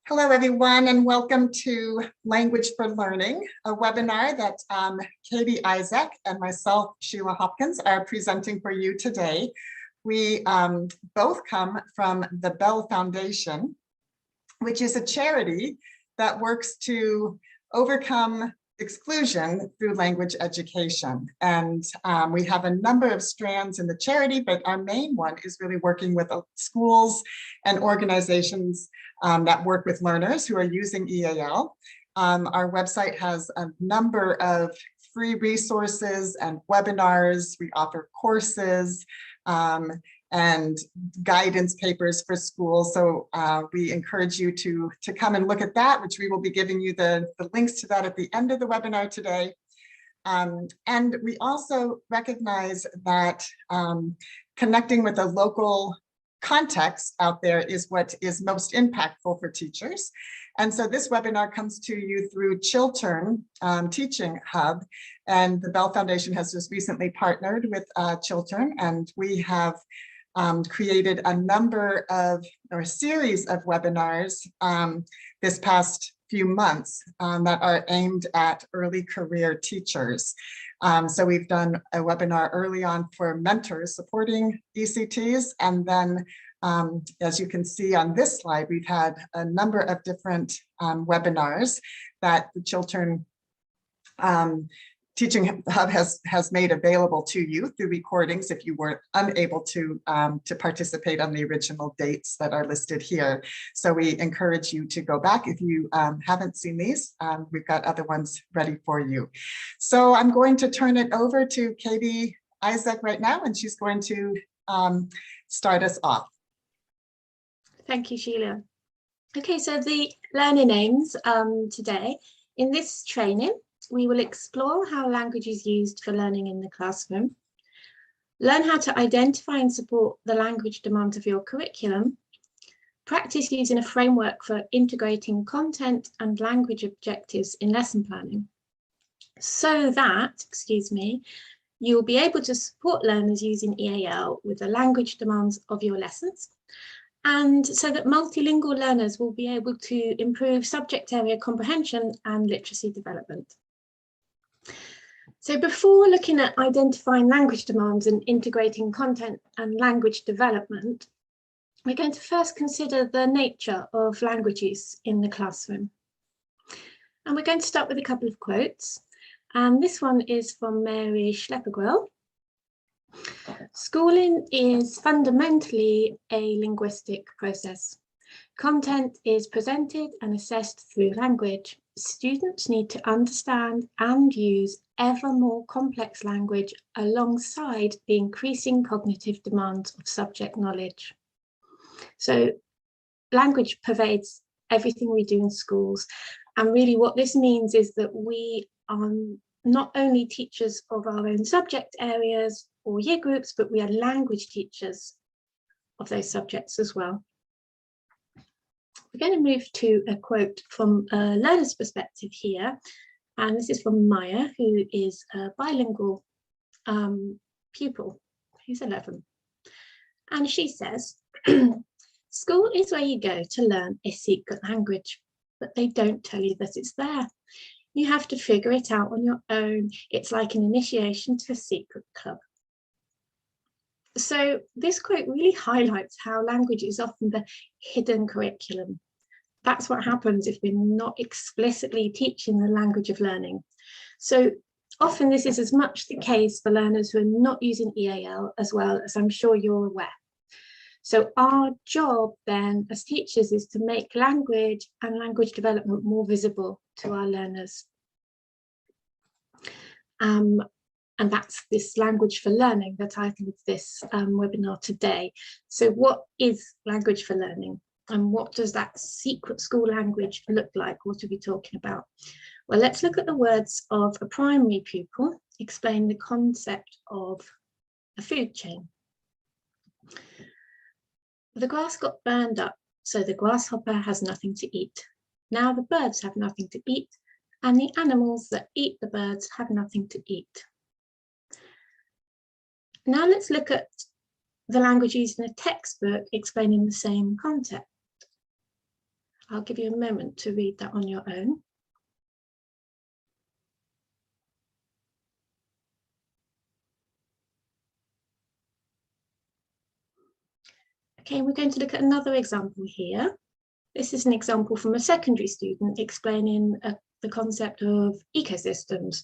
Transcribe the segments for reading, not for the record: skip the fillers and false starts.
Hello, everyone, and welcome to Language for Learning, a webinar that Katy Isaac and myself, Sheila Hopkins, are presenting for you today. We both come from the Bell Foundation, which is a charity that works to overcome exclusion through language education. And we have a number of strands in the charity, but our main one is really working with schools and organizations that work with learners who are using EAL. Our website has a number of free resources and webinars. We offer courses and guidance papers for schools. So we encourage you to come and look at that, which we will be giving you the links to that at the end of the webinar today. And we also recognize that connecting with a local context out there is what is most impactful for teachers. And so this webinar comes to you through Chiltern Teaching Hub, and the Bell Foundation has just recently partnered with Chiltern, and we have created a number of, or a series of webinars this past few months that are aimed at early career teachers. So we've done a webinar early on for mentors supporting ECTs, and then as you can see on this slide, we've had a number of different webinars that the Chiltern Teaching Hub has made available to you through recordings if you were unable to participate on the original dates that are listed here. So we encourage you to go back if you haven't seen these. We've got other ones ready for you. So I'm going to turn it over to Katy Isaac right now, and she's going to start us off. Thank you, Sheila. Okay, so the learning aims today. In this training, we will explore how language is used for learning in the classroom, learn how to identify and support the language demands of your curriculum, practice using a framework for integrating content and language objectives in lesson planning, so that, you'll be able to support learners using EAL with the language demands of your lessons, and so that multilingual learners will be able to improve subject area comprehension and literacy development. So before looking at identifying language demands and integrating content and language development, we're going to first consider the nature of language use in the classroom. And we're going to start with a couple of quotes. And this one is from Mary Schleppergrill. Schooling is fundamentally a linguistic process. Content is presented and assessed through language. Students need to understand and use ever more complex language alongside the increasing cognitive demands of subject knowledge. So language pervades everything we do in schools. And really what this means is that we are not only teachers of our own subject areas or year groups, but we are language teachers of those subjects as well. We're going to move to a quote from a learner's perspective here, and this is from Maya, who is a bilingual pupil, who's 11. And she says, school is where you go to learn a secret language, but they don't tell you that it's there. You have to figure it out on your own. It's like an initiation to a secret club. So this quote really highlights how language is often the hidden curriculum. That's what happens if we're not explicitly teaching the language of learning. So often this is as much the case for learners who are not using EAL as well, as I'm sure you're aware. So our job then as teachers is to make language and language development more visible to our learners. And that's this language for learning, the title of this webinar today. So what is language for learning? And what does that secret school language look like? What are we talking about? Well, let's look at the words of a primary pupil, explain the concept of a food chain. The grass got burned up, so the grasshopper has nothing to eat. Now the birds have nothing to eat, and the animals that eat the birds have nothing to eat. Now let's look at the language used in a textbook explaining the same concept. I'll give you a moment to read that on your own. Okay, we're going to look at another example here. This is an example from a secondary student explaining the concept of ecosystems.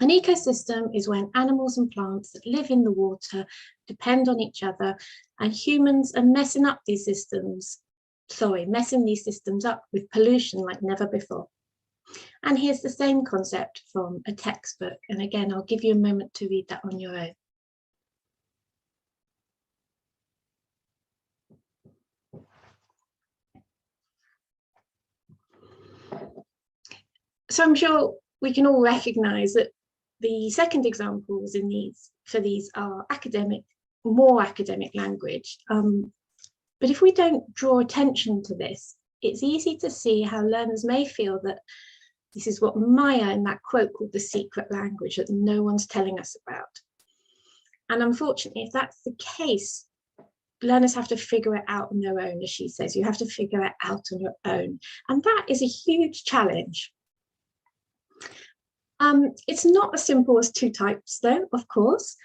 An ecosystem is when animals and plants that live in the water depend on each other, and humans are messing these systems up with pollution like never before. And here's the same concept from a textbook. And again, I'll give you a moment to read that on your own. So I'm sure we can all recognise that the second examples for these are more academic language. But if we don't draw attention to this, it's easy to see how learners may feel that this is what Maya in that quote called the secret language that no one's telling us about. And unfortunately, if that's the case, learners have to figure it out on their own, as she says. You have to figure it out on your own. And that is a huge challenge. It's not as simple as two types, though, of course.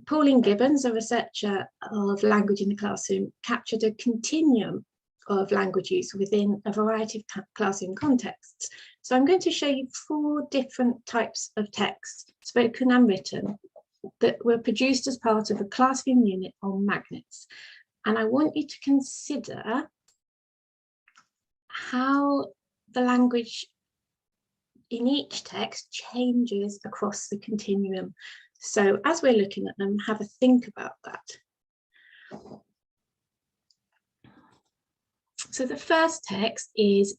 Pauline Gibbons, a researcher of language in the classroom, captured a continuum of language use within a variety of classroom contexts. So I'm going to show you 4 different types of text, spoken and written, that were produced as part of a classroom unit on magnets. And I want you to consider how the language in each text changes across the continuum. So as we're looking at them, have a think about that. So the first text is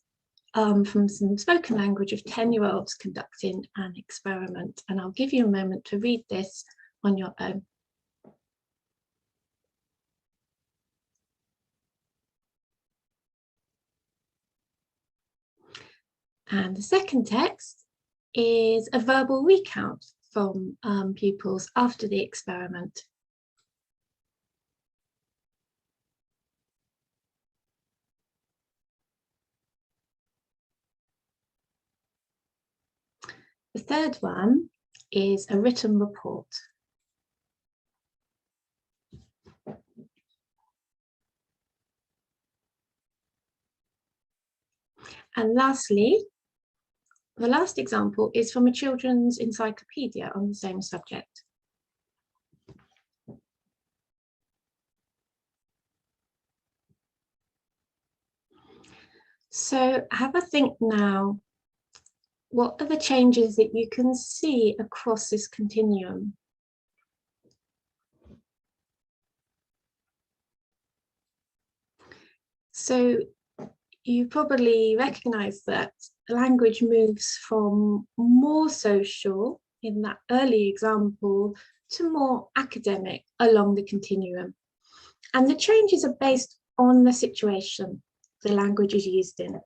from some spoken language of 10-year-olds conducting an experiment. And I'll give you a moment to read this on your own. And the second text is a verbal recount from pupils after the experiment. The third one is a written report. And lastly, the last example is from a children's encyclopedia on the same subject. So have a think now. What are the changes that you can see across this continuum? So you probably recognise that language moves from more social in that early example to more academic along the continuum. And the changes are based on the situation the language is used in.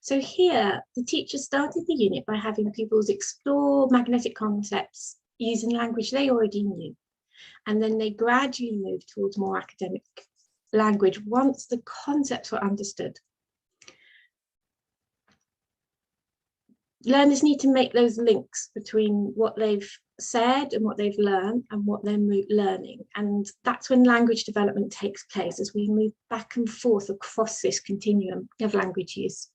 So here, the teacher started the unit by having pupils explore magnetic concepts using language they already knew. And then they gradually moved towards more academic language once the concepts were understood. Learners need to make those links between what they've said and what they've learned and what they're learning. And that's when language development takes place, as we move back and forth across this continuum of language use.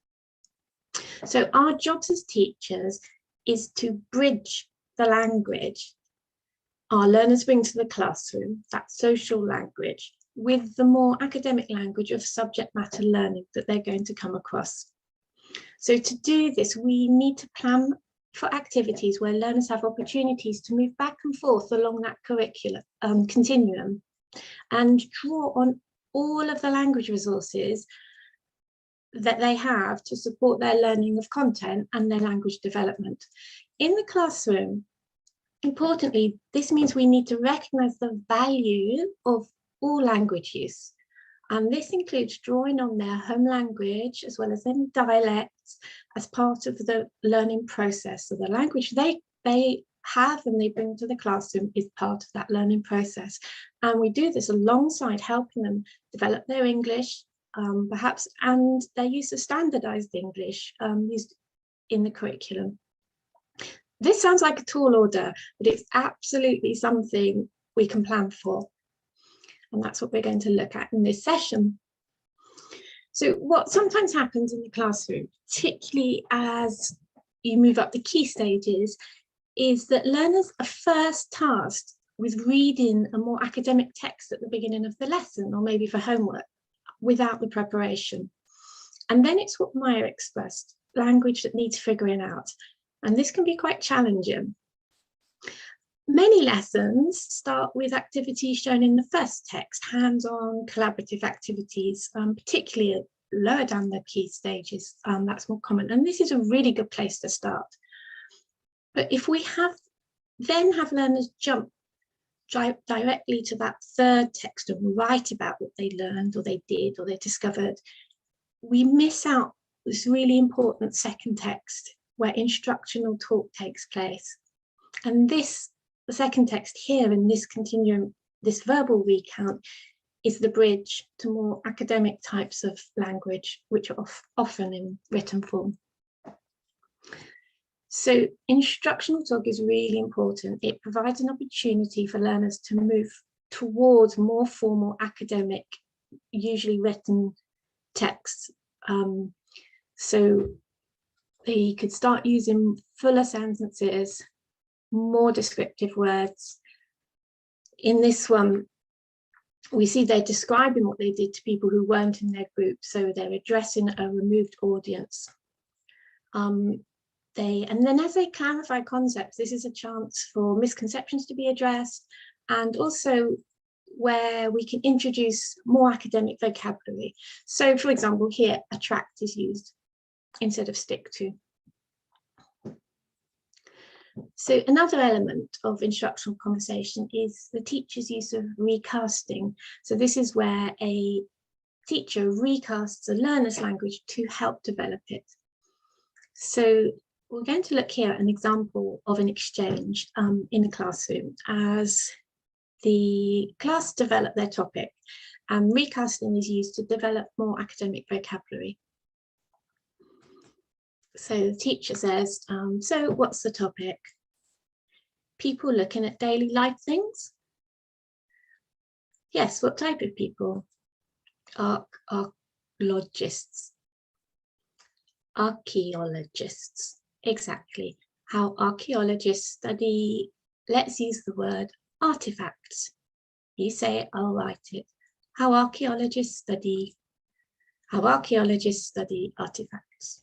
So our jobs as teachers is to bridge the language our learners bring to the classroom, that social language, with the more academic language of subject matter learning that they're going to come across. So to do this, we need to plan for activities where learners have opportunities to move back and forth along that curriculum continuum and draw on all of the language resources that they have to support their learning of content and their language development. In the classroom, importantly, this means we need to recognise the value of all language use. And this includes drawing on their home language as well as any dialects as part of the learning process. So the language they have and they bring to the classroom is part of that learning process. And we do this alongside helping them develop their English, perhaps, and their use of standardized English used in the curriculum. This sounds like a tall order, but it's absolutely something we can plan for. And that's what we're going to look at in this session. So what sometimes happens in the classroom, particularly as you move up the key stages, is that learners are first tasked with reading a more academic text at the beginning of the lesson, or maybe for homework, without the preparation. And then it's what Maya expressed, language that needs figuring out. And this can be quite challenging. Many lessons start with activities shown in the first text, hands-on collaborative activities, particularly lower down the key stages. That's more common. And this is a really good place to start. But if we then have learners jump directly to that third text and write about what they learned or they did or they discovered, we miss out this really important second text where instructional talk takes place. And the second text here in this continuum, this verbal recount, is the bridge to more academic types of language, which are often in written form. So instructional talk is really important. It provides an opportunity for learners to move towards more formal academic, usually written texts. So they could start using fuller sentences, more descriptive words. In this one, we see they're describing what they did to people who weren't in their group, so they're addressing a removed audience. And then as they clarify concepts, this is a chance for misconceptions to be addressed, and also where we can introduce more academic vocabulary. So for example, here, attract is used instead of stick to. So another element of instructional conversation is the teacher's use of recasting. So this is where a teacher recasts a learner's language to help develop it. So we're going to look here at an example of an exchange in a classroom as the class develop their topic, and recasting is used to develop more academic vocabulary. So the teacher says, so what's the topic? People looking at daily life things? Yes, what type of people? Archaeologists. Archaeologists, exactly. How archaeologists study, let's use the word artifacts. You say it, I'll write it. How archaeologists study artifacts.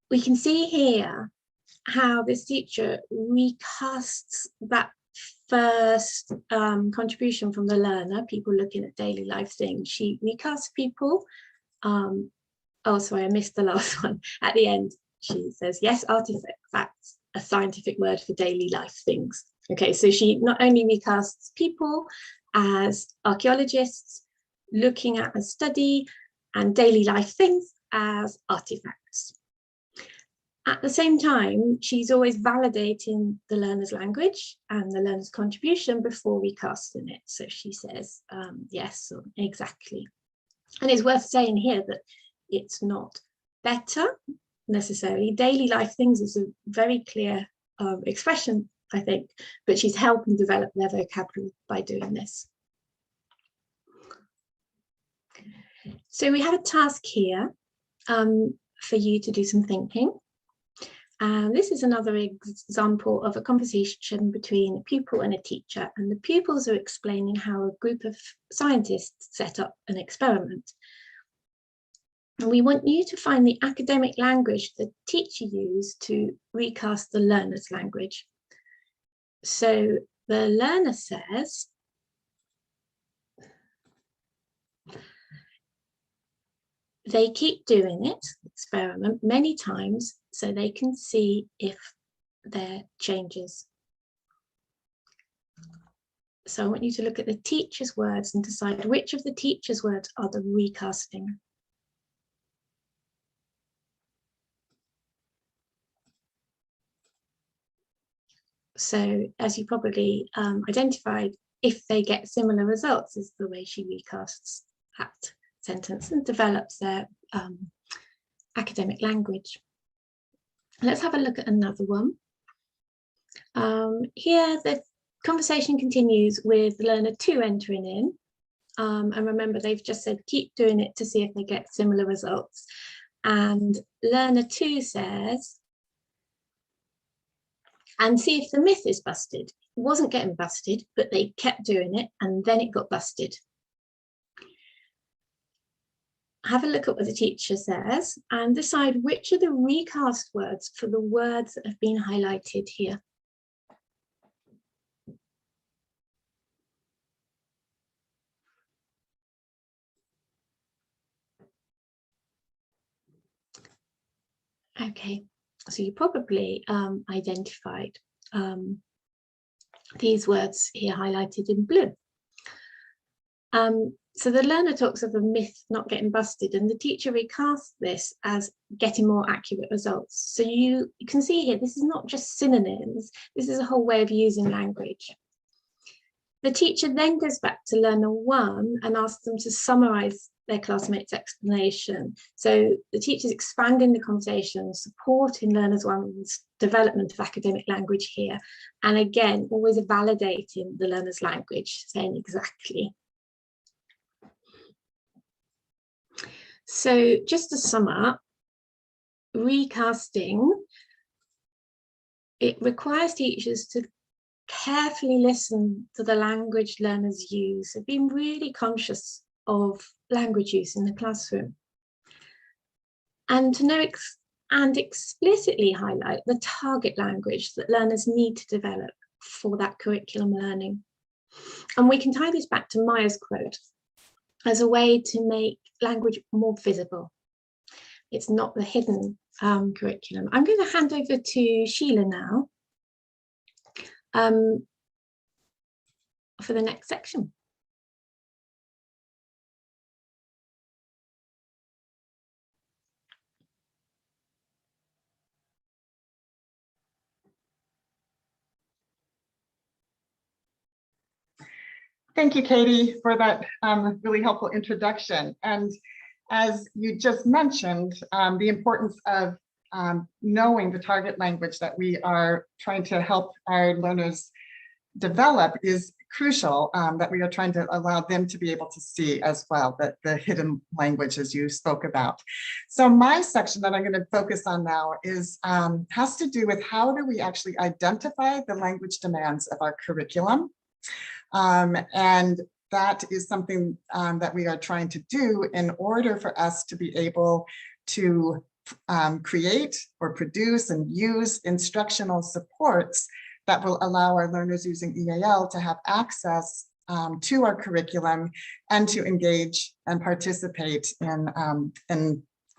We can see here how this teacher recasts that first contribution from the learner, people looking at daily life things. She recasts people. Oh, sorry, I missed the last one. At the end, she says, yes, artifacts, a scientific word for daily life things. Okay, so she not only recasts people as archaeologists, looking at a study, and daily life things as artifacts. At the same time, she's always validating the learner's language and the learner's contribution before recasting it. So she says, yes, or exactly. And it's worth saying here that it's not better necessarily. Daily life things is a very clear expression, I think, but she's helping develop their vocabulary by doing this. So we have a task here for you to do some thinking. And this is another example of a conversation between a pupil and a teacher, and the pupils are explaining how a group of scientists set up an experiment. And we want you to find the academic language the teacher used to recast the learner's language. So the learner says, they keep doing it, experiment, many times so they can see if there changes. So I want you to look at the teacher's words and decide which of the teacher's words are the recasting. So as you probably identified, if they get similar results, is the way she recasts that sentence and develops their academic language. Let's have a look at another one. Here, the conversation continues with learner 2 entering in. And remember, they've just said, keep doing it to see if they get similar results. And learner 2 says, and see if the myth is busted. It wasn't getting busted, but they kept doing it, and then it got busted. Have a look at what the teacher says and decide which are the recast words for the words that have been highlighted here. Okay, so you probably identified these words here highlighted in blue. So the learner talks of a myth not getting busted, and the teacher recasts this as getting more accurate results. So you can see here, this is not just synonyms, this is a whole way of using language. The teacher then goes back to learner 1 and asks them to summarize their classmates' explanation. So the teacher's expanding the conversation, supporting learners 1's development of academic language here. And again, always validating the learner's language, saying exactly. So just to sum up, recasting, it requires teachers to carefully listen to the language learners use, so being really conscious of language use in the classroom, and to know and explicitly highlight the target language that learners need to develop for that curriculum learning. And we can tie this back to Maya's quote as a way to make language more visible. It's not the hidden curriculum. I'm going to hand over to Sheila now for the next section. Thank you, Katie, for that really helpful introduction. And as you just mentioned, the importance of knowing the target language that we are trying to help our learners develop is crucial, that we are trying to allow them to be able to see as well, that the hidden language as you spoke about. So my section that I'm going to focus on now is has to do with how do we actually identify the language demands of our curriculum. And that is something that we are trying to do in order for us to be able to create or produce and use instructional supports that will allow our learners using EAL to have access to our curriculum and to engage and participate in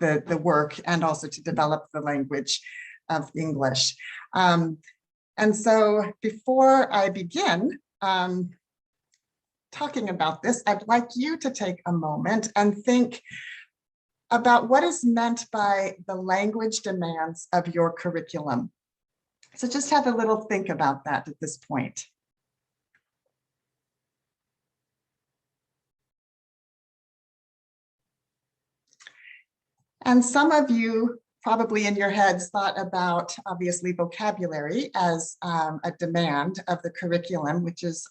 the work, and also to develop the language of English. And so before I begin talking about this, I'd like you to take a moment and think about what is meant by the language demands of your curriculum. So just have a little think about that at this point. And some of you probably in your heads thought about, obviously, vocabulary as a demand of the curriculum, which is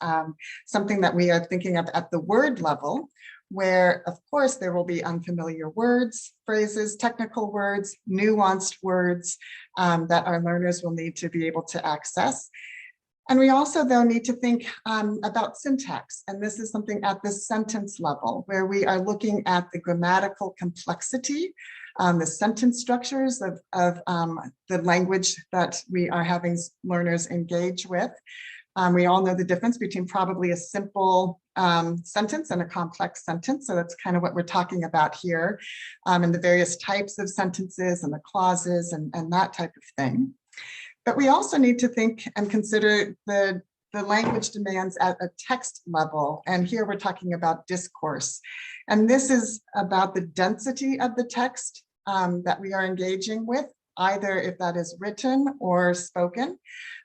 something that we are thinking of at the word level, where, of course, there will be unfamiliar words, phrases, technical words, nuanced words that our learners will need to be able to access. And we also, though, need to think about syntax. And this is something at the sentence level, where we are looking at the grammatical complexity, the sentence structures of the language that we are having learners engage with. We all know the difference between probably a simple sentence and a complex sentence. So that's kind of what we're talking about here, and the various types of sentences and the clauses and that type of thing. But we also need to think and consider the language demands at a text level. And here we're talking about discourse. And this is about the density of the text that we are engaging with, either if that is written or spoken.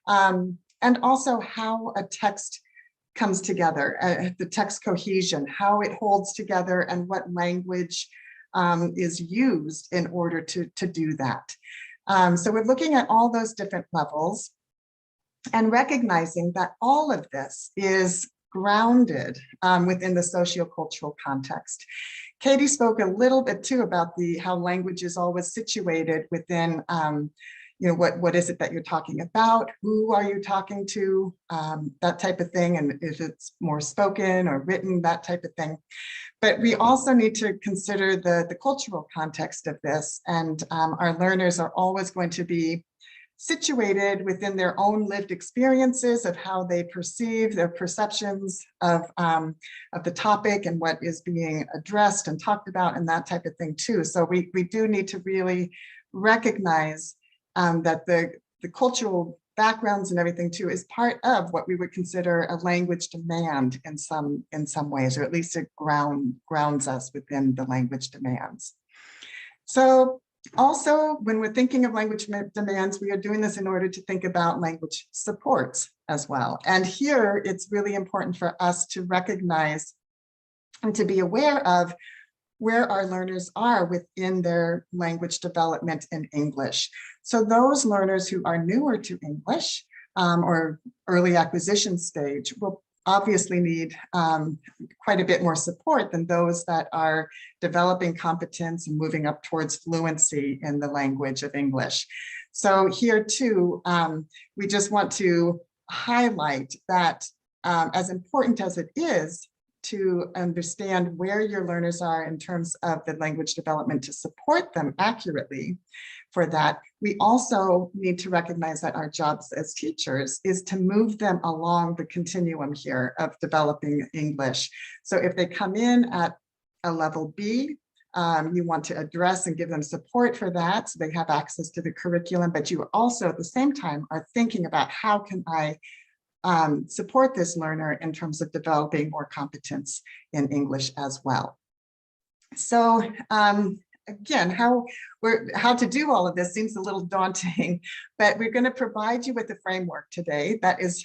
And also how a text comes together, the text cohesion, how it holds together, and what language is used in order to do that. So we're looking at all those different levels and recognizing that all of this is grounded within the sociocultural context. Katy spoke a little bit too about how language is always situated within, what is it that you're talking about? Who are you talking to? That type of thing, and if it's more spoken or written, that type of thing. But we also need to consider the cultural context of this, and our learners are always going to be situated within their own lived experiences of how they perceive their perceptions of the topic and what is being addressed and talked about and that type of thing too. So we do need to really recognize that the cultural backgrounds and everything too is part of what we would consider a language demand in some ways, or at least it grounds us within the language demands. So also, when we're thinking of language demands, we are doing this in order to think about language supports as well. And here, it's really important for us to recognize and to be aware of where our learners are within their language development in English. So those learners who are newer to English or early acquisition stage will obviously need quite a bit more support than those that are developing competence and moving up towards fluency in the language of English. So here too, we just want to highlight that as important as it is to understand where your learners are in terms of the language development to support them accurately for that, we also need to recognize that our jobs as teachers is to move them along the continuum here of developing English. So if they come in at a level B, you want to address and give them support for that so they have access to the curriculum, but you also at the same time are thinking about how can I support this learner in terms of developing more competence in English as well. So again, how to do all of this seems a little daunting, but we're going to provide you with a framework today that is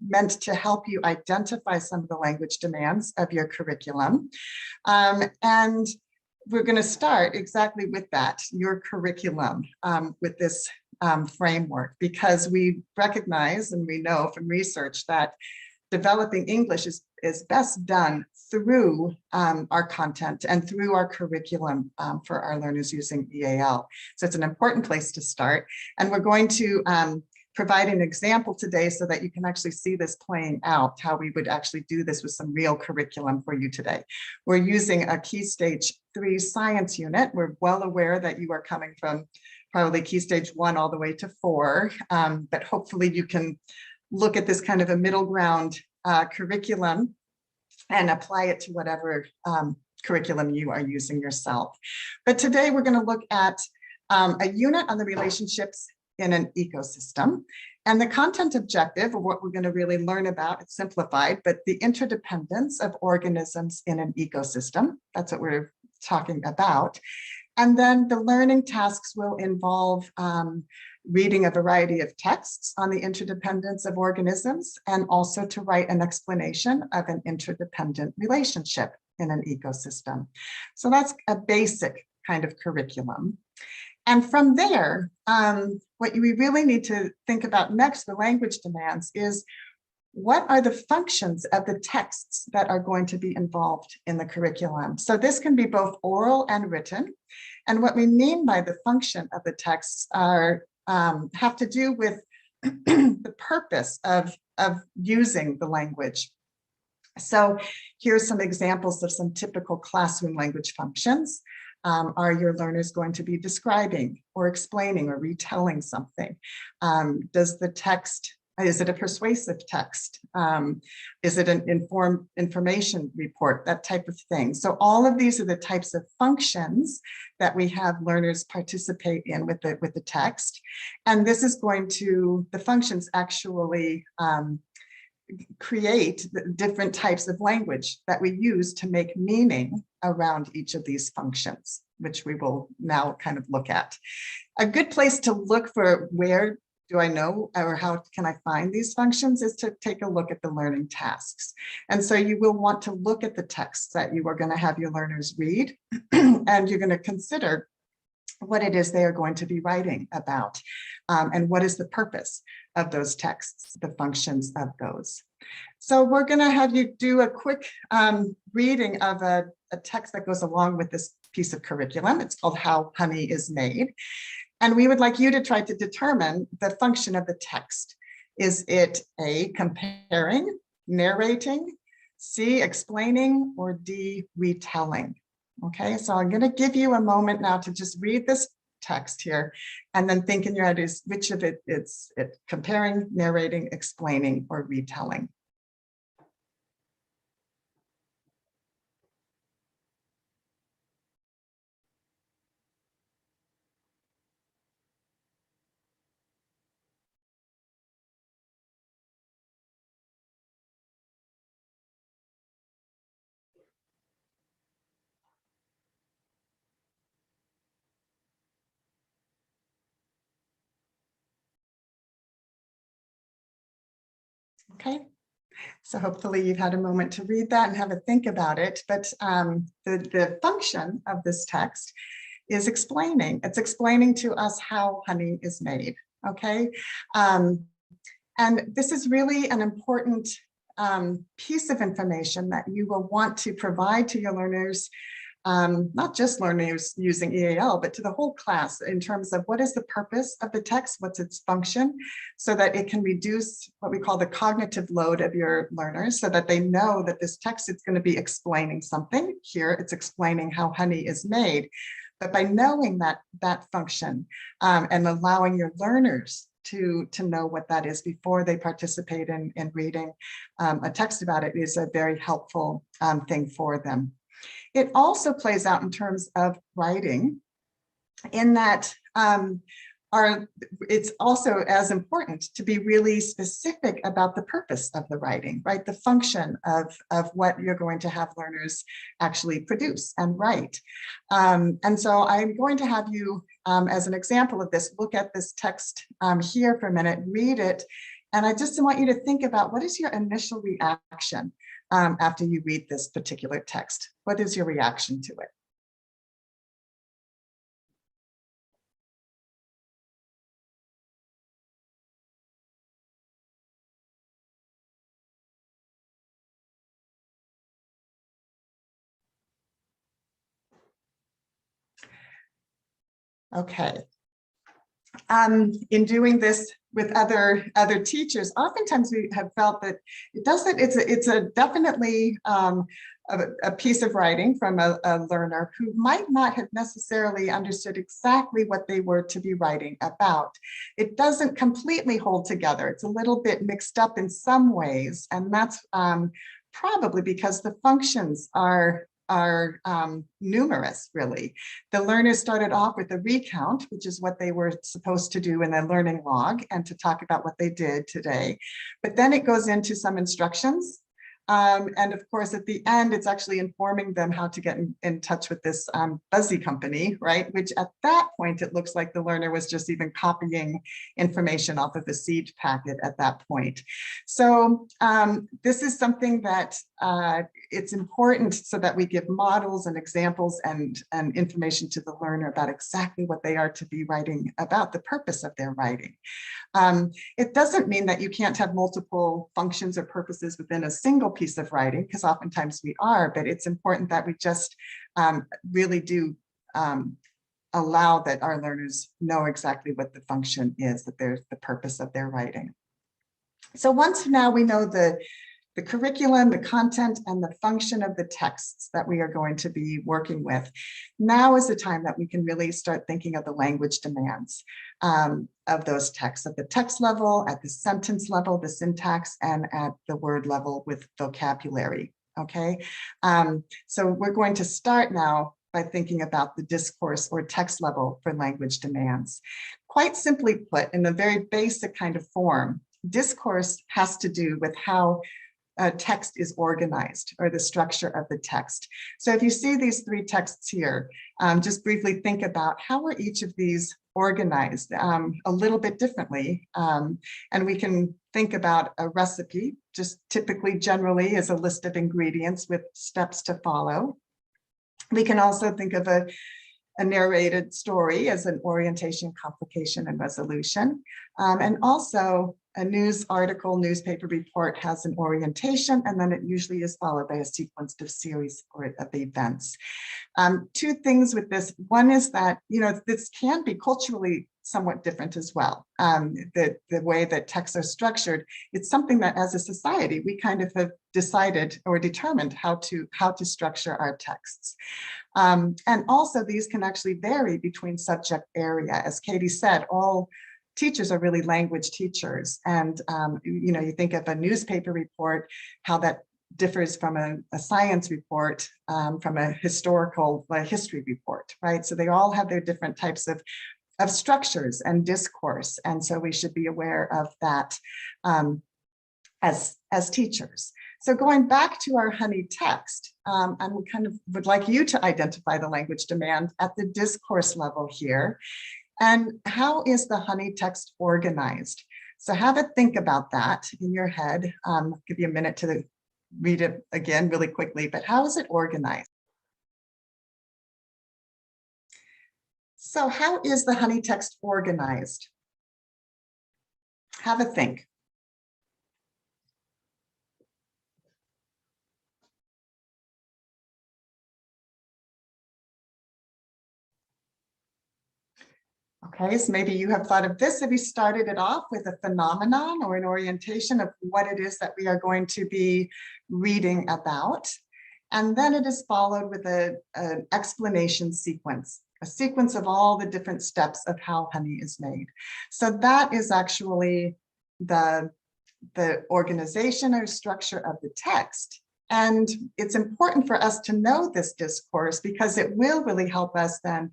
meant to help you identify some of the language demands of your curriculum. And we're going to start exactly with that, your curriculum, with this framework, because we recognize and we know from research that developing English is best done through our content and through our curriculum for our learners using EAL. So it's an important place to start. And we're going to provide an example today so that you can actually see this playing out, how we would actually do this with some real curriculum for you today. We're using a Key Stage 3 science unit. We're well aware that you are coming from probably Key Stage 1 all the way to 4, but hopefully you can look at this kind of a middle ground curriculum and apply it to whatever curriculum you are using yourself. But today we're going to look at a unit on the relationships in an ecosystem. And the content objective, or what we're going to really learn about, it's simplified, but the interdependence of organisms in an ecosystem. That's what we're talking about. And then the learning tasks will involve reading a variety of texts on the interdependence of organisms, and also to write an explanation of an interdependent relationship in an ecosystem. So that's a basic kind of curriculum. And from there, what we really need to think about next, the language demands, is what are the functions of the texts that are going to be involved in the curriculum? So this can be both oral and written. And what we mean by the function of the texts are have to do with the purpose of using the language. So here's some examples of some typical classroom language functions. Are your learners going to be describing or explaining or retelling something? Does the text, is it a persuasive text? Is it an informed information report? That type of thing. So all of these are the types of functions that we have learners participate in with the text. And this is going to, the functions actually create the different types of language that we use to make meaning around each of these functions, which we will now kind of look at. A good place to look for where do I know, or how can I find these functions, is to take a look at the learning tasks. And so you will want to look at the texts that you are going to have your learners read, and you're going to consider what it is they are going to be writing about, and what is the purpose of those texts, the functions of those. So we're going to have you do a quick reading of a text that goes along with this piece of curriculum. It's called How Honey is Made. And we would like you to try to determine the function of the text. Is it A, comparing, narrating, C, explaining, or D, retelling? Okay, so I'm going to give you a moment now to just read this text here and then think in your head is which of it is it comparing, narrating, explaining, or retelling. Okay, so hopefully you've had a moment to read that and have a think about it. But the function of this text is explaining. It's explaining to us how honey is made. Okay, and this is really an important piece of information that you will want to provide to your learners, not just learners using EAL, but to the whole class in terms of what is the purpose of the text, what's its function, so that it can reduce what we call the cognitive load of your learners, so that they know that this text is going to be explaining something. Here, it's explaining how honey is made. But by knowing that function and allowing your learners to know what that is before they participate in reading a text about it is a very helpful thing for them. It also plays out in terms of writing, in that it's also as important to be really specific about the purpose of the writing, right? The function of what you're going to have learners actually produce and write. And so I'm going to have you, as an example of this, look at this text here for a minute, read it. And I just want you to think about what is your initial reaction after you read this particular text. What is your reaction to it? Okay. In doing this with other teachers, oftentimes we have felt that it's a definitely a piece of writing from a learner who might not have necessarily understood exactly what they were to be writing about. It doesn't completely hold together. It's a little bit mixed up in some ways, and that's probably because the functions are numerous, really. The learners started off with a recount, which is what they were supposed to do in their learning log and to talk about what they did today. But then it goes into some instructions. And of course, at the end, it's actually informing them how to get in touch with this Buzzy company, right? Which at that point, it looks like the learner was just even copying information off of the seed packet at that point. So this is something that it's important so that we give models and examples and information to the learner about exactly what they are to be writing about, the purpose of their writing. It doesn't mean that you can't have multiple functions or purposes within a single piece of writing, because oftentimes we are, but it's important that we just really do allow that our learners know exactly what the function is, that there's the purpose of their writing. So once now we know the curriculum, the content, and the function of the texts that we are going to be working with, now is the time that we can really start thinking of the language demands of those texts at the text level, at the sentence level, the syntax, and at the word level with vocabulary, okay? So we're going to start now by thinking about the discourse or text level for language demands. Quite simply put, in a very basic kind of form, discourse has to do with how text is organized, or the structure of the text. So if you see these three texts here, just briefly think about how are each of these organized a little bit differently. And we can think about a recipe, just typically generally as a list of ingredients with steps to follow. We can also think of a narrated story as an orientation, complication, and resolution. And also a news article, newspaper report has an orientation, and then it usually is followed by a sequence of series of events. Two things with this. One is that, this can be culturally somewhat different as well. The way that texts are structured, it's something that as a society, we kind of have decided or determined how to structure our texts. And also these can actually vary between subject area. As Katy said, all teachers are really language teachers. And, you think of a newspaper report, how that differs from a science report, from a historical history report, right? So they all have their different types of structures and discourse. And so we should be aware of that as teachers. So going back to our honey text, I kind of would like you to identify the language demand at the discourse level here. And how is the honey text organized? So have a think about that in your head. I'll give you a minute to read it again really quickly, but how is it organized? So how is the honey text organized? Have a think. Okay, so maybe you have thought of this. Have you started it off with a phenomenon or an orientation of what it is that we are going to be reading about? And then it is followed with an explanation sequence, a sequence of all the different steps of how honey is made. So that is actually the organization or structure of the text. And it's important for us to know this discourse because it will really help us then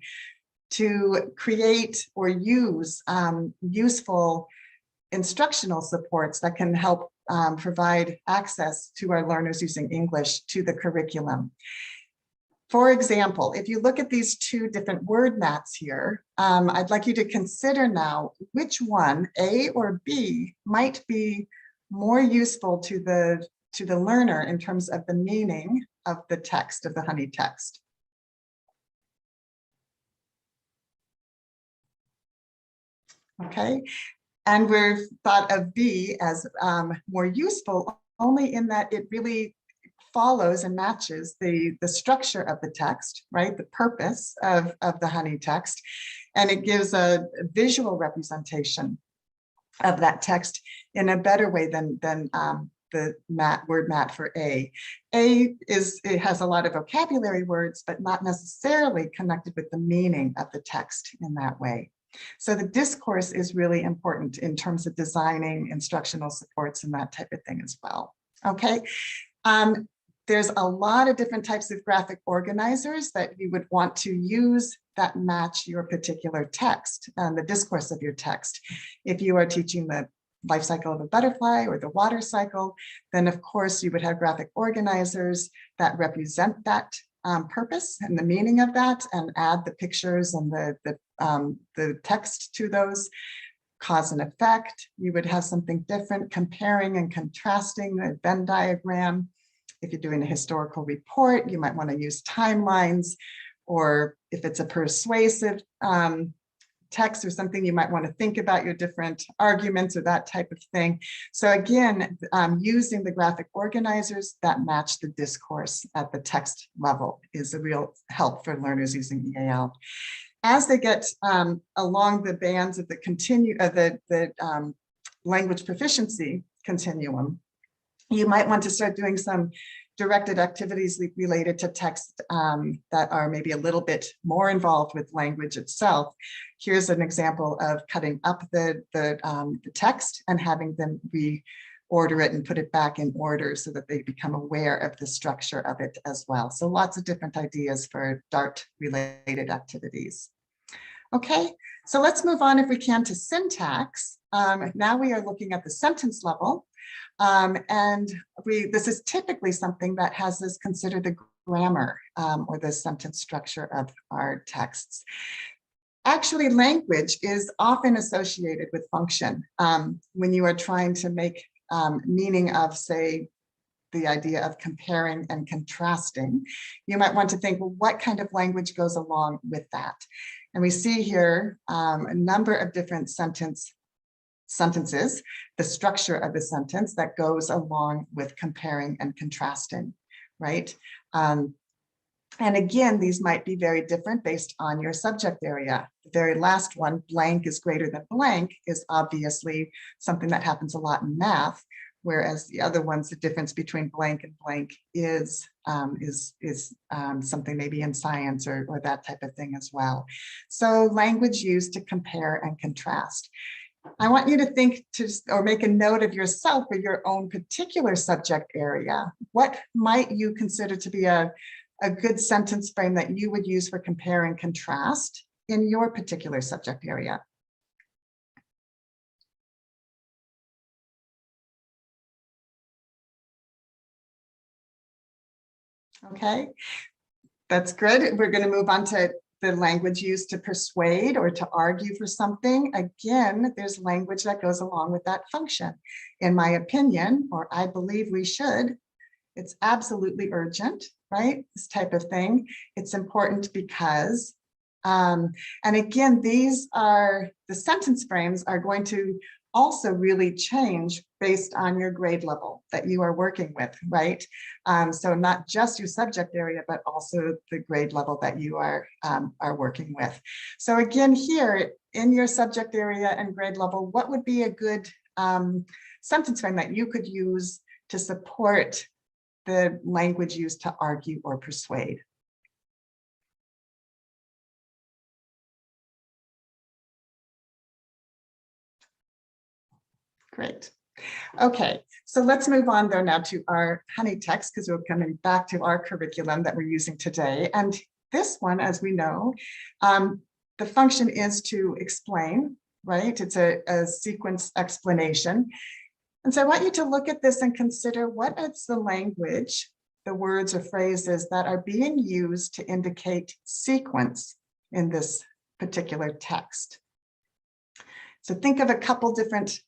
to create or use useful instructional supports that can help provide access to our learners using English to the curriculum. For example, if you look at these two different word mats here, I'd like you to consider now which one, A or B, might be more useful to the learner in terms of the meaning of the text, of the honey text. Okay, and we've thought of B as more useful only in that it really follows and matches the structure of the text, right? The purpose of the honey text, and it gives a visual representation of that text in a better way than the word mat for A. It has a lot of vocabulary words, but not necessarily connected with the meaning of the text in that way. So the discourse is really important in terms of designing instructional supports and that type of thing as well. Okay. There's a lot of different types of graphic organizers that you would want to use that match your particular text and the discourse of your text. If you are teaching the life cycle of a butterfly or the water cycle, then of course you would have graphic organizers that represent that purpose and the meaning of that and add the pictures and the text to those. Cause and effect, you would have something different, comparing and contrasting, a Venn diagram. If you're doing a historical report, you might want to use timelines, or if it's a persuasive text or something, you might want to think about your different arguments or that type of thing. So again, using the graphic organizers that match the discourse at the text level is a real help for learners using EAL. As they get along the bands of the language proficiency continuum, you might want to start doing some directed activities related to text that are maybe a little bit more involved with language itself. Here's an example of cutting up the text and having them reorder it and put it back in order so that they become aware of the structure of it as well. So lots of different ideas for DART-related activities. Okay, so let's move on if we can to syntax. Now we are looking at the sentence level. And this is typically something that has us consider the grammar or the sentence structure of our texts. Actually, language is often associated with function. When you are trying to make meaning of, say, the idea of comparing and contrasting, you might want to think, well, what kind of language goes along with that? And we see here a number of different sentences, the structure of the sentence that goes along with comparing and contrasting, right? And again, these might be very different based on your subject area. The very last one, blank is greater than blank, is obviously something that happens a lot in math, whereas the other ones, the difference between blank and blank is something maybe in science or that type of thing as well. So language used to compare and contrast. I want you to think or make a note of yourself or your own particular subject area. What might you consider to be a good sentence frame that you would use for compare and contrast in your particular subject area? Okay, that's good. We're going to move on to the language used to persuade or to argue for something. Again, there's language that goes along with that function. In my opinion, or I believe we should, it's absolutely urgent, right? This type of thing. It's important because, and again, these are, the sentence frames are going to also really change based on your grade level that you are working with, right? So not just your subject area, but also the grade level that you are working with. So again, here in your subject area and grade level, what would be a good sentence frame that you could use to support the language used to argue or persuade? Great. Okay, so let's move on though now to our honey text, because we're coming back to our curriculum that we're using today. And this one, as we know, the function is to explain, right? It's a sequence explanation. And so I want you to look at this and consider what is the language, the words or phrases that are being used to indicate sequence in this particular text. So think of a couple different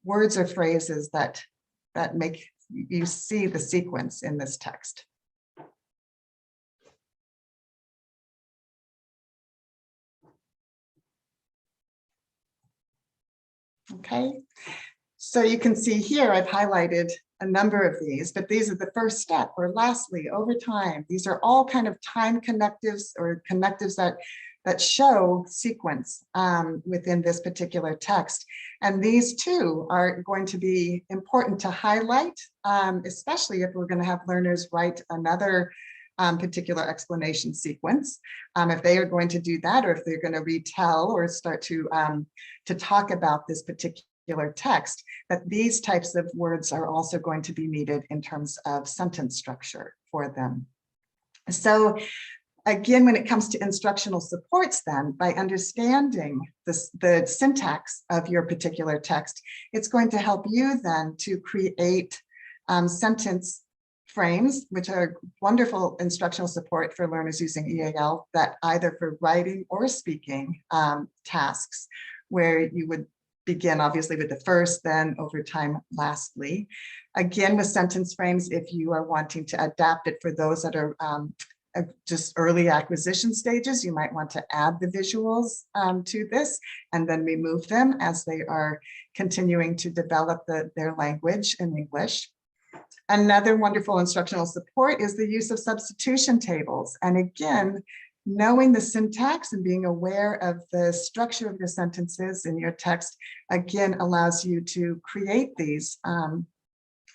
words or phrases that make you see the sequence in this text. Okay, so you can see here I've highlighted a number of these, but these are the first step, or lastly, over time. These are all kind of time connectives or connectives that show sequence within this particular text. And these too are going to be important to highlight, especially if we're going to have learners write another particular explanation sequence. If they are going to do that, or if they're going to retell or start to talk about this particular text, that these types of words are also going to be needed in terms of sentence structure for them. So again, when it comes to instructional supports, then by understanding the syntax of your particular text, it's going to help you then to create sentence frames, which are wonderful instructional support for learners using EAL, that either for writing or speaking tasks, where you would begin obviously with the first, then over time, lastly. Again, with sentence frames, if you are wanting to adapt it for those that are just early acquisition stages, you might want to add the visuals to this and then remove them as they are continuing to develop their language in English. Another wonderful instructional support is the use of substitution tables. And again, knowing the syntax and being aware of the structure of your sentences in your text, again, allows you to create these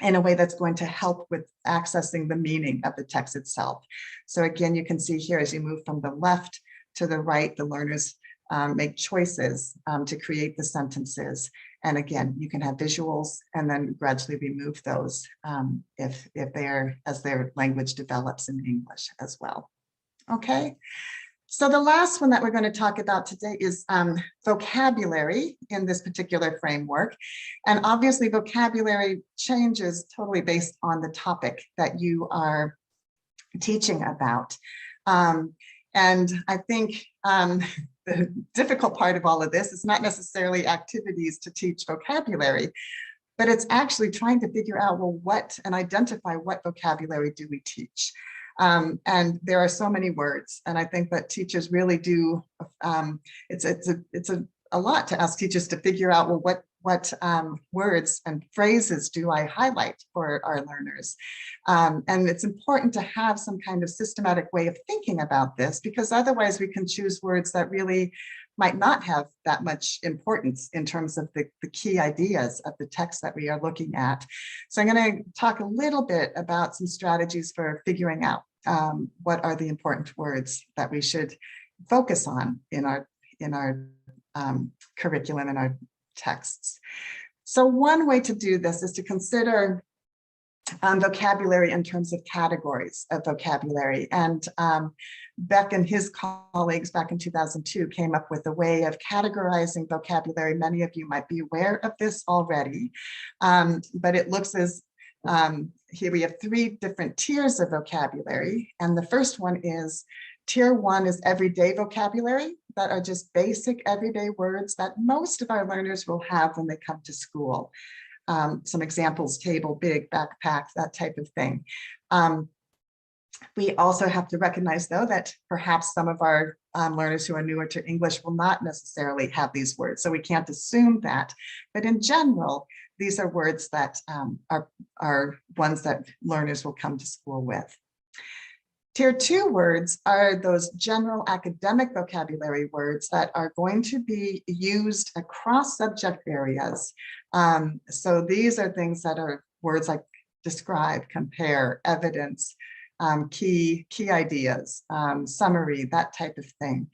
in a way that's going to help with accessing the meaning of the text itself. So again, you can see here as you move from the left to the right, the learners make choices to create the sentences. And again, you can have visuals and then gradually remove those if as their language develops in English as well. Okay. So the last one that we're going to talk about today is vocabulary in this particular framework. And obviously vocabulary changes totally based on the topic that you are teaching about. And I think the difficult part of all of this is not necessarily activities to teach vocabulary, but it's actually trying to figure out, well, and identify what vocabulary do we teach. And there are so many words, and I think that teachers really do, it's a lot to ask teachers to figure out, well, what words and phrases do I highlight for our learners? And it's important to have some kind of systematic way of thinking about this, because otherwise we can choose words that really might not have that much importance in terms of the key ideas of the text that we are looking at. So I'm going to talk a little bit about some strategies for figuring out what are the important words that we should focus on in our curriculum and our texts. So one way to do this is to consider vocabulary in terms of categories of vocabulary. And Beck and his colleagues back in 2002 came up with a way of categorizing vocabulary. Many of you might be aware of this already, but it looks as here we have 3 different tiers of vocabulary. And the first one is Tier 1 is everyday vocabulary that are just basic everyday words that most of our learners will have when they come to school. Some examples: table, big, backpack, that type of thing. We also have to recognize, though, that perhaps some of our learners who are newer to English will not necessarily have these words, so we can't assume that. But in general, these are words that are ones that learners will come to school with. Tier 2 words are those general academic vocabulary words that are going to be used across subject areas. So these are things that are words like describe, compare, evidence, key ideas, summary, that type of thing.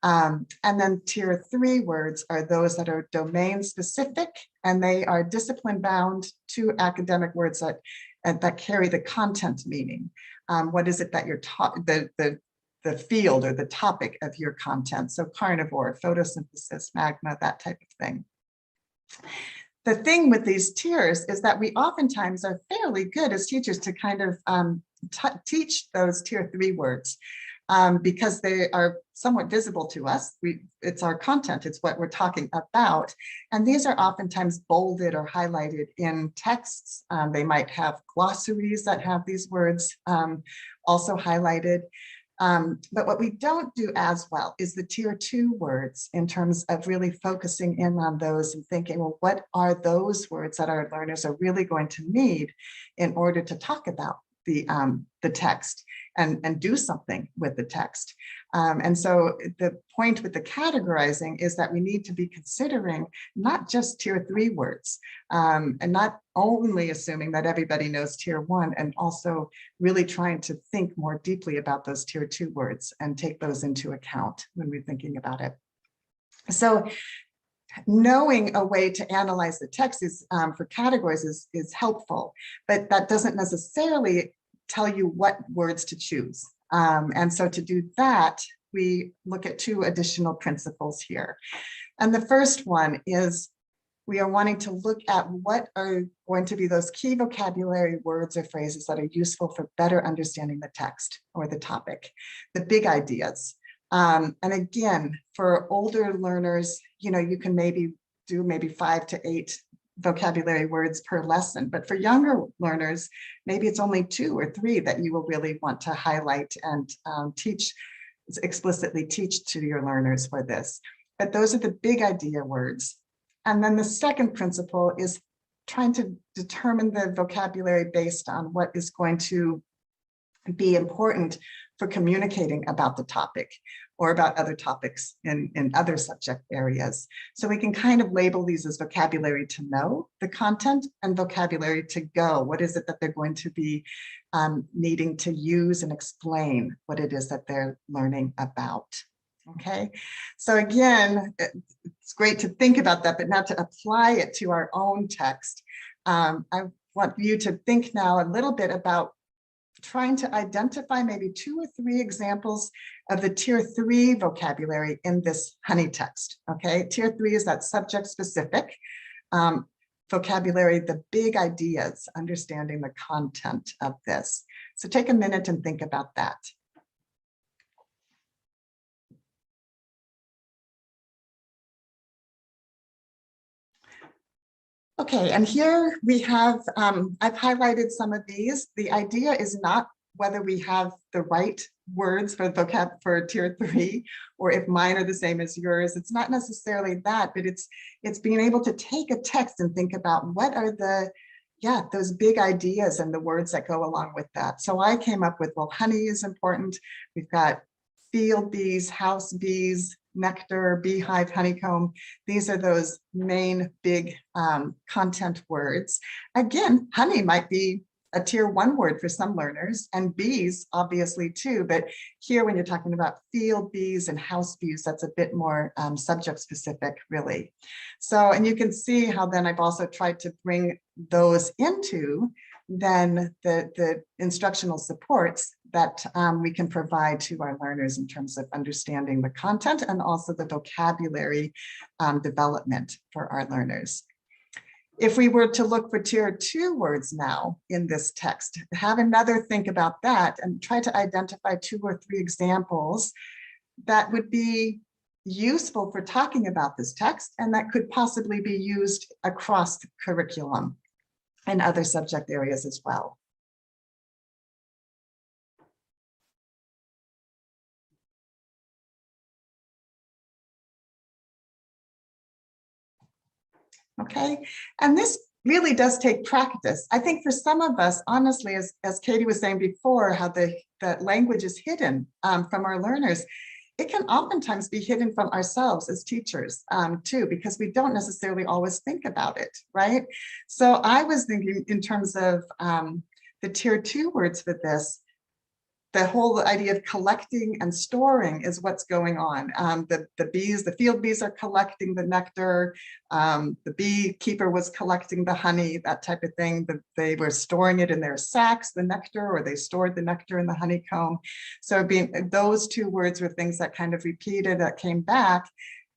And then Tier 3 words are those that are domain specific, and they are discipline bound to academic words that carry the content meaning. What is it that you're taught, the field or the topic of your content? So carnivore, photosynthesis, magma, that type of thing. The thing with these tiers is that we oftentimes are fairly good as teachers to kind of teach those Tier 3 words because they are somewhat visible to us. It's our content, it's what we're talking about. And these are oftentimes bolded or highlighted in texts. They might have glossaries that have these words also highlighted. But what we don't do as well is the Tier 2 words in terms of really focusing in on those and thinking, well, what are those words that our learners are really going to need in order to talk about the text and do something with the text. And so the point with the categorizing is that we need to be considering not just Tier 3 words and not only assuming that everybody knows Tier 1, and also really trying to think more deeply about those Tier 2 words and take those into account when we're thinking about it. So knowing a way to analyze the text is for categories is helpful, but that doesn't necessarily tell you what words to choose. And so to do that, we look at 2 additional principles here. And the first one is we are wanting to look at what are going to be those key vocabulary words or phrases that are useful for better understanding the text or the topic, the big ideas. And again, for older learners, you can maybe do 5 to 8 vocabulary words per lesson, but for younger learners, maybe it's only 2 or 3 that you will really want to highlight and explicitly teach to your learners for this. But those are the big idea words. And then the second principle is trying to determine the vocabulary based on what is going to be important for communicating about the topic or about other topics in other subject areas. So we can kind of label these as vocabulary to know the content and vocabulary to go. What is it that they're going to be needing to use and explain what it is that they're learning about? Okay, so again, it's great to think about that, but now to apply it to our own text. I want you to think now a little bit about trying to identify maybe 2 or 3 examples of the Tier 3 vocabulary in this honey text. Okay, Tier 3 is that subject specific vocabulary, the big ideas, understanding the content of this. So take a minute and think about that. Okay, and here we have, I've highlighted some of these. The idea is not whether we have the right words for vocab for tier 3, or if mine are the same as yours. It's not necessarily that, but it's being able to take a text and think about what are those big ideas and the words that go along with that. So I came up with, well, honey is important. We've got field bees, house bees, nectar, beehive, honeycomb. These are those main big content words. Again, honey might be a tier 1 word for some learners, and bees obviously too, but here when you're talking about field bees and house bees, that's a bit more subject specific really. So, and you can see how then I've also tried to bring those into then the instructional supports that we can provide to our learners in terms of understanding the content and also the vocabulary development for our learners. If we were to look for tier 2 words now in this text, have another think about that and try to identify 2 or 3 examples that would be useful for talking about this text and that could possibly be used across the curriculum and other subject areas as well. Okay, and this really does take practice. I think for some of us, honestly, as Katie was saying before, how the language is hidden from our learners, it can oftentimes be hidden from ourselves as teachers too, because we don't necessarily always think about it, right? So I was thinking in terms of the tier 2 words for this, the whole idea of collecting and storing is what's going on. The field bees are collecting the nectar. The beekeeper was collecting the honey, that type of thing. They were storing it in their sacks, the nectar, or they stored the nectar in the honeycomb. So those 2 words were things that kind of repeated, that came back.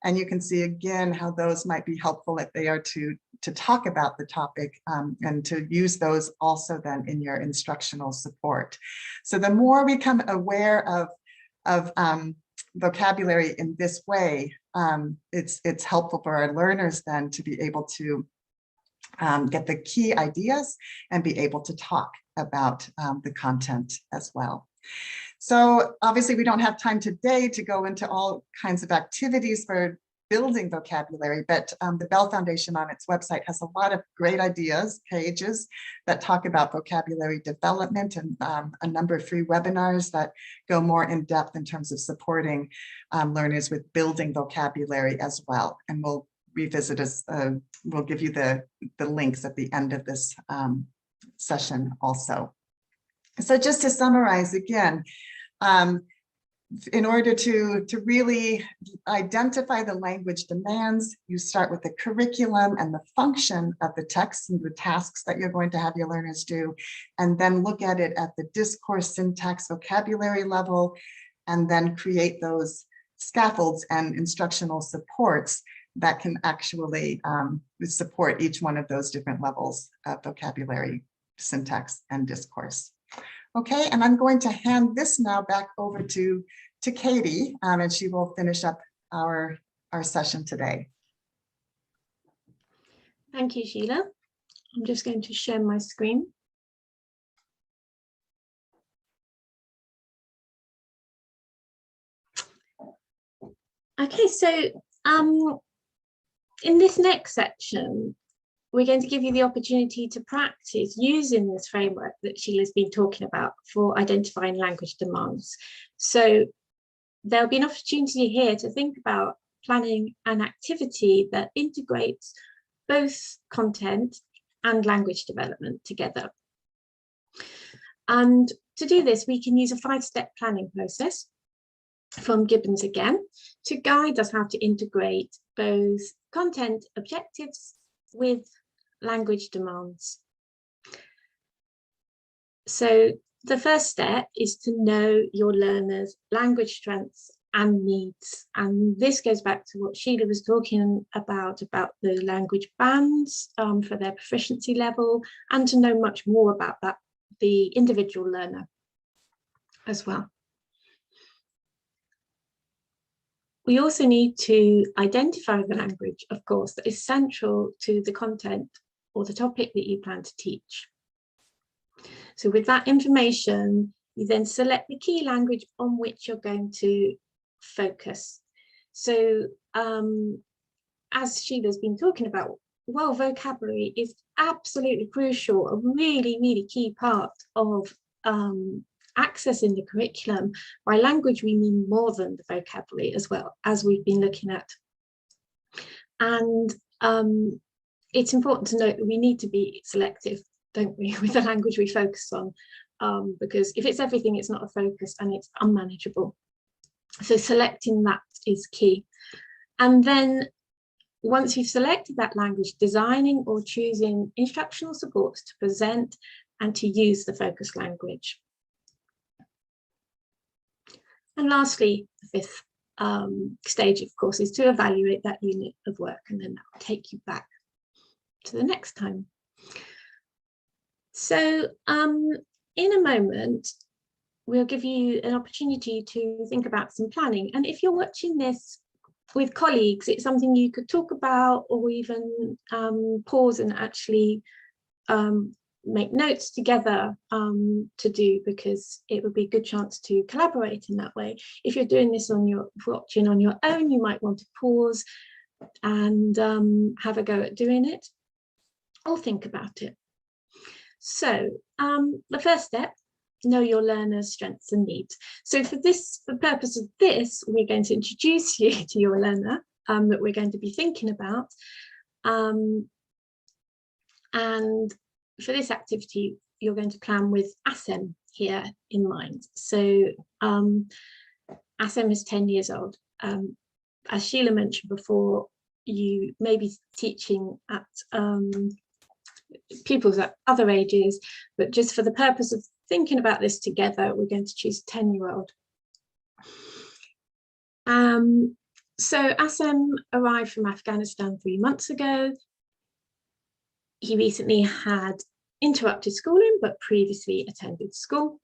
And you can see again how those might be helpful if they are to talk about the topic and to use those also then in your instructional support. So the more we become aware of vocabulary in this way, it's helpful for our learners then to be able to get the key ideas and be able to talk about the content as well. So obviously we don't have time today to go into all kinds of activities for building vocabulary, but the Bell Foundation on its website has a lot of great ideas, pages that talk about vocabulary development, and a number of free webinars that go more in depth in terms of supporting learners with building vocabulary as well. And we'll revisit we'll give you the links at the end of this session also. So just to summarize again, in order to really identify the language demands, you start with the curriculum and the function of the text and the tasks that you're going to have your learners do, and then look at it at the discourse, syntax, vocabulary level, and then create those scaffolds and instructional supports that can actually support each one of those different levels of vocabulary, syntax, and discourse. Okay, and I'm going to hand this now back over to Katy, and she will finish up our session today. Thank you, Sheila. I'm just going to share my screen. Okay, so in this next section, we're going to give you the opportunity to practice using this framework that Sheila's been talking about for identifying language demands. So there'll be an opportunity here to think about planning an activity that integrates both content and language development together. And to do this, we can use a 5-step planning process from Gibbons again to guide us how to integrate both content objectives with language demands. So the first step is to know your learners' language strengths and needs. And this goes back to what Sheila was talking about the language bands for their proficiency level, and to know much more about that, the individual learner as well. We also need to identify the language, of course, that is central to the content or the topic that you plan to teach. So with that information, you then select the key language on which you're going to focus. So as Sheila's been talking about, well, vocabulary is absolutely crucial, a really, really key part of accessing the curriculum. By language, we mean more than the vocabulary as well, as we've been looking at. And it's important to note that we need to be selective, don't we, with the language we focus on, because if it's everything, it's not a focus and it's unmanageable. So selecting that is key. And then once you've selected that language, designing or choosing instructional supports to present and to use the focus language. And lastly, the fifth stage, of course, is to evaluate that unit of work, and then that will take you back to the next time. So in a moment, we'll give you an opportunity to think about some planning. And if you're watching this with colleagues, it's something you could talk about, or even pause and actually make notes together to do, because it would be a good chance to collaborate in that way. If you're doing this watching on your own, you might want to pause and have a go at doing it, or think about it. So the first step, know your learner's strengths and needs. So for the purpose of this, we're going to introduce you to your learner that we're going to be thinking about. And for this activity, you're going to plan with ASEM here in mind. So ASEM is 10 years old. As Sheila mentioned before, you may be teaching at pupils at other ages, but just for the purpose of thinking about this together, we're going to choose a 10-year-old. So ASEM arrived from Afghanistan 3 months ago. He recently had interrupted schooling, but previously attended school.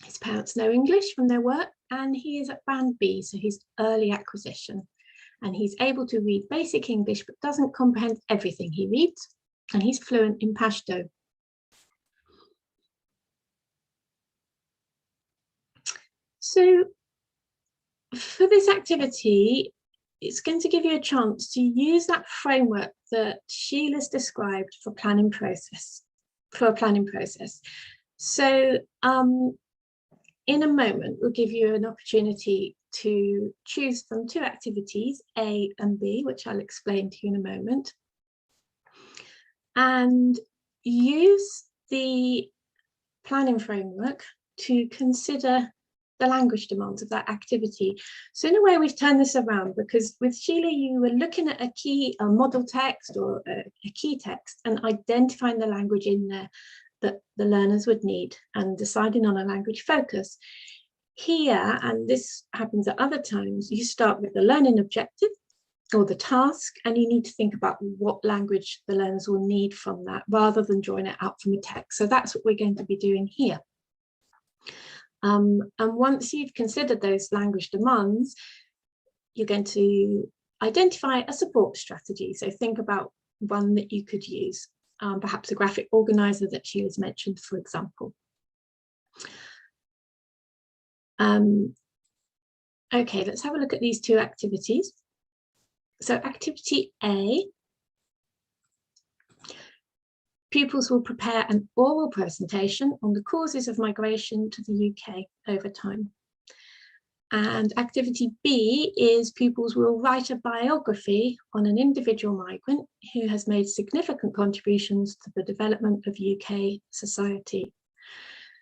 His parents know English from their work, and he is at Band B, so he's early acquisition. And he's able to read basic English, but doesn't comprehend everything he reads. And he's fluent in Pashto. So for this activity, it's going to give you a chance to use that framework that Sheila's described for a planning process. So in a moment, we'll give you an opportunity to choose from 2 activities, A and B, which I'll explain to you in a moment, and use the planning framework to consider the language demands of that activity. So in a way, we've turned this around, because with Sheila, you were looking at a model text or a key text and identifying the language in there that the learners would need and deciding on a language focus. Here, and this happens at other times, you start with the learning objective or the task, and you need to think about what language the learners will need from that, rather than drawing it out from a text. So that's what we're going to be doing here. And once you've considered those language demands, you're going to identify a support strategy. So think about one that you could use, perhaps a graphic organizer that she has mentioned, for example. Okay, let's have a look at these 2 activities. So activity A, pupils will prepare an oral presentation on the causes of migration to the UK over time. And activity B is pupils will write a biography on an individual migrant who has made significant contributions to the development of UK society.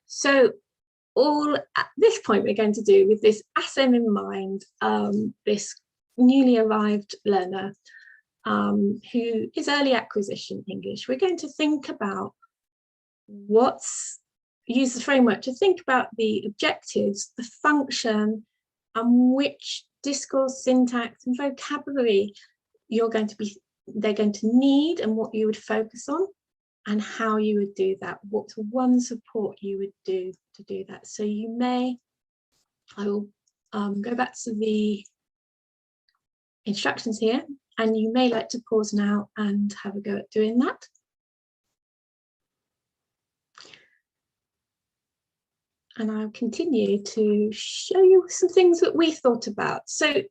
So all at this point we're going to do, with this ASEM in mind, this newly arrived learner who is early acquisition English, we're going to think about use the framework to think about the objectives, the function, and which discourse, syntax, and vocabulary they're going to need, and what you would focus on, and how you would do that. What's one support you would do to do that? So I will go back to the instructions here, and you may like to pause now and have a go at doing that. and I'll continue to show you some things that we thought about. So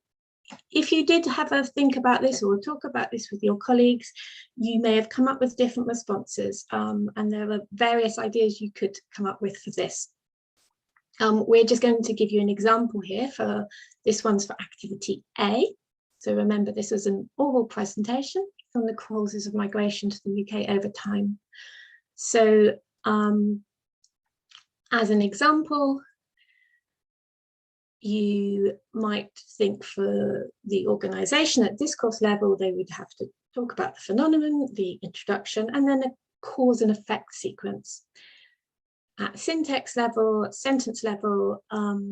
if you did have a think about this or talk about this with your colleagues, you may have come up with different responses, and there are various ideas you could come up with for this. We're just going to give you an example here. For this one's for activity A. So remember, this is an oral presentation on the causes of migration to the UK over time. So as an example, you might think for the organisation at discourse level, they would have to talk about the phenomenon, the introduction, and then a cause and effect sequence. At syntax level, sentence level,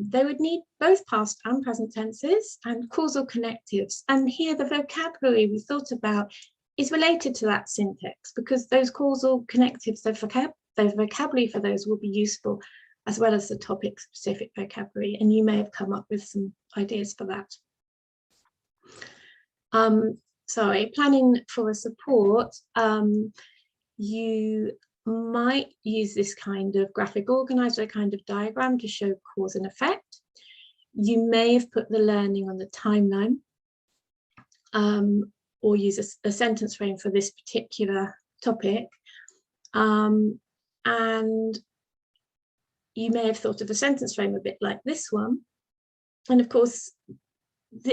they would need both past and present tenses and causal connectives. And here the vocabulary we thought about is related to that syntax, because those causal connectives, the vocabulary for those will be useful, as well as the topic specific vocabulary. And you may have come up with some ideas for that. Sorry, planning for a support, you might use this kind of graphic organizer kind of diagram to show cause and effect. You may have put the learning on the timeline, or use a sentence frame for this particular topic. And you may have thought of a sentence frame a bit like this one. And of course,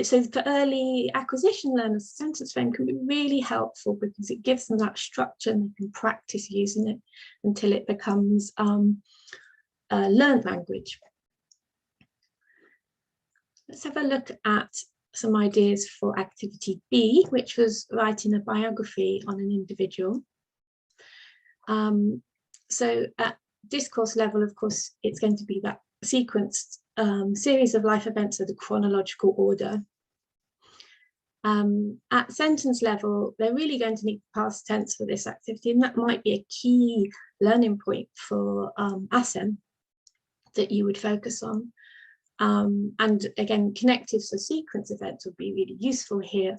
so for early acquisition learners, the sentence frame can be really helpful because it gives them that structure and they can practice using it until it becomes a learned language. Let's have a look at some ideas for activity B, which was writing a biography on an individual. So at discourse level, of course, it's going to be that sequenced series of life events of the chronological order. At sentence level, they're really going to need past tense for this activity, and that might be a key learning point for ASEM that you would focus on. And again, connectives or sequence events would be really useful here.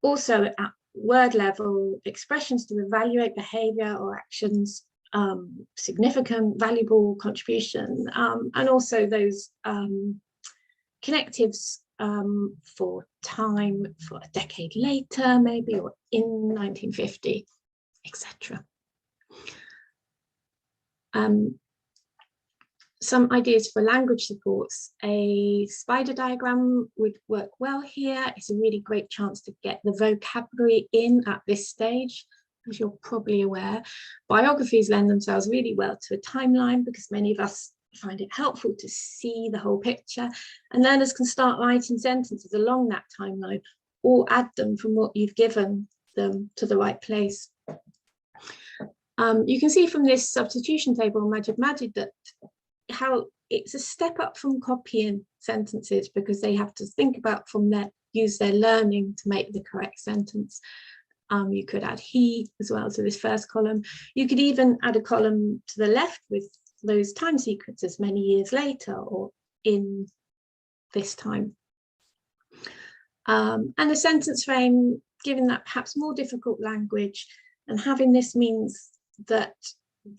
Also at word level, expressions to evaluate behavior or actions, significant, valuable contribution, and also those connectives for time, for a decade later, maybe, or in 1950, etc. Some ideas for language supports. A spider diagram would work well here. It's a really great chance to get the vocabulary in at this stage. As you're probably aware, biographies lend themselves really well to a timeline because many of us find it helpful to see the whole picture, and learners can start writing sentences along that timeline or add them from what you've given them to the right place. You can see from this substitution table, Majid, that how it's a step up from copying sentences because they have to think about from their, use their learning to make the correct sentence. You could add he as well to this first column. You could even add a column to the left with those time sequences many years later or in this time. And a sentence frame, given that perhaps more difficult language, and having this means that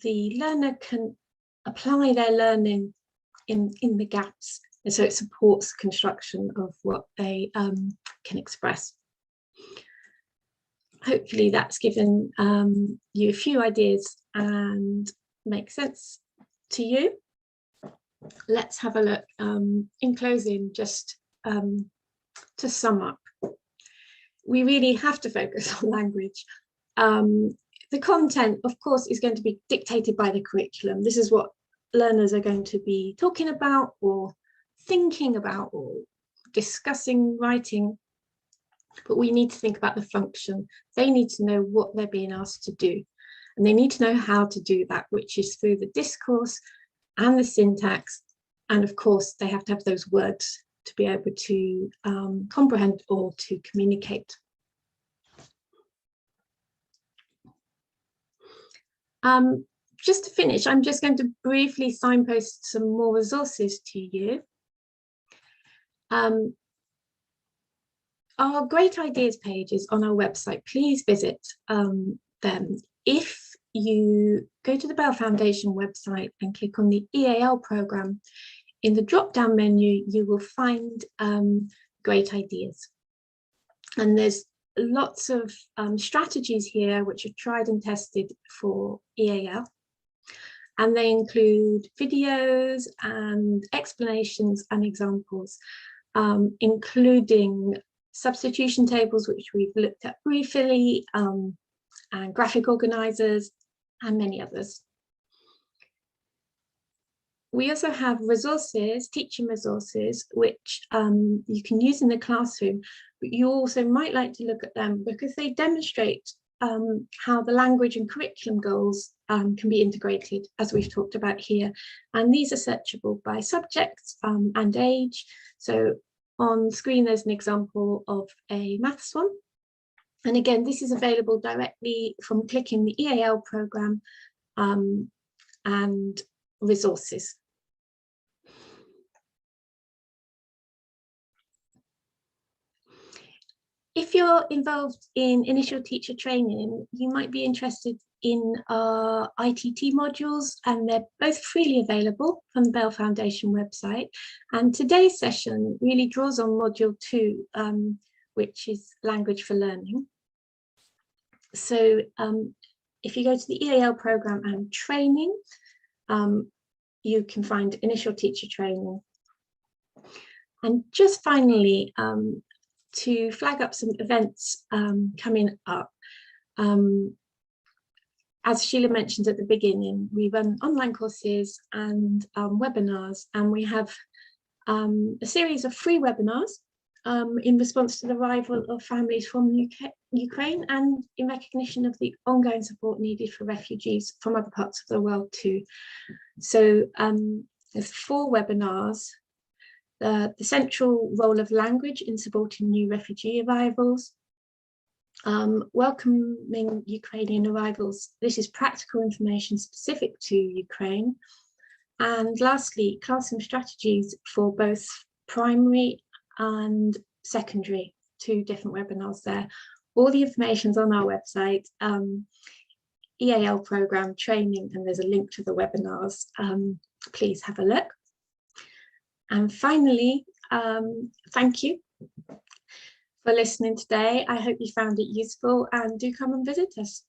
the learner can apply their learning in the gaps, and so it supports construction of what they can express. Hopefully that's given you a few ideas and makes sense to you. Let's have a look. In closing, just to sum up, we really have to focus on language. The content, of course, is going to be dictated by the curriculum. This is what learners are going to be talking about or thinking about or discussing, writing. But we need to think about the function. They need to know what they're being asked to do. And they need to know how to do that, which is through the discourse and the syntax. And of course, they have to have those words to be able to comprehend or to communicate. Just to finish, I'm just going to briefly signpost some more resources to you. Our Great Ideas page is on our website. Please visit them. If you go to the Bell Foundation website and click on the EAL programme. In the drop-down menu, you will find great ideas. And there's lots of strategies here which are tried and tested for EAL. And they include videos and explanations and examples, including substitution tables, which we've looked at briefly, and graphic organisers, and many others. We also have resources, teaching resources, which you can use in the classroom, but you also might like to look at them because they demonstrate how the language and curriculum goals can be integrated, as we've talked about here. And these are searchable by subject and age. So on screen, there's an example of a maths one. And again, this is available directly from clicking the EAL programme and resources. If you're involved in initial teacher training, you might be interested in our ITT modules, and they're both freely available from the Bell Foundation website. And today's session really draws on module 2, which is language for learning. So if you go to the EAL programme and training, you can find initial teacher training. And just finally, to flag up some events coming up. As Sheila mentioned at the beginning, we run online courses and webinars, and we have a series of free webinars in response to the arrival of families from Ukraine and in recognition of the ongoing support needed for refugees from other parts of the world too. So there's 4 webinars. The central role of language in supporting new refugee arrivals, welcoming Ukrainian arrivals. This is practical information specific to Ukraine. And lastly, classroom strategies for both primary and secondary, 2 different webinars there. All the information's on our website, EAL programme training, and there's a link to the webinars. Please have a look. And finally, thank you for listening today. I hope you found it useful, and do come and visit us.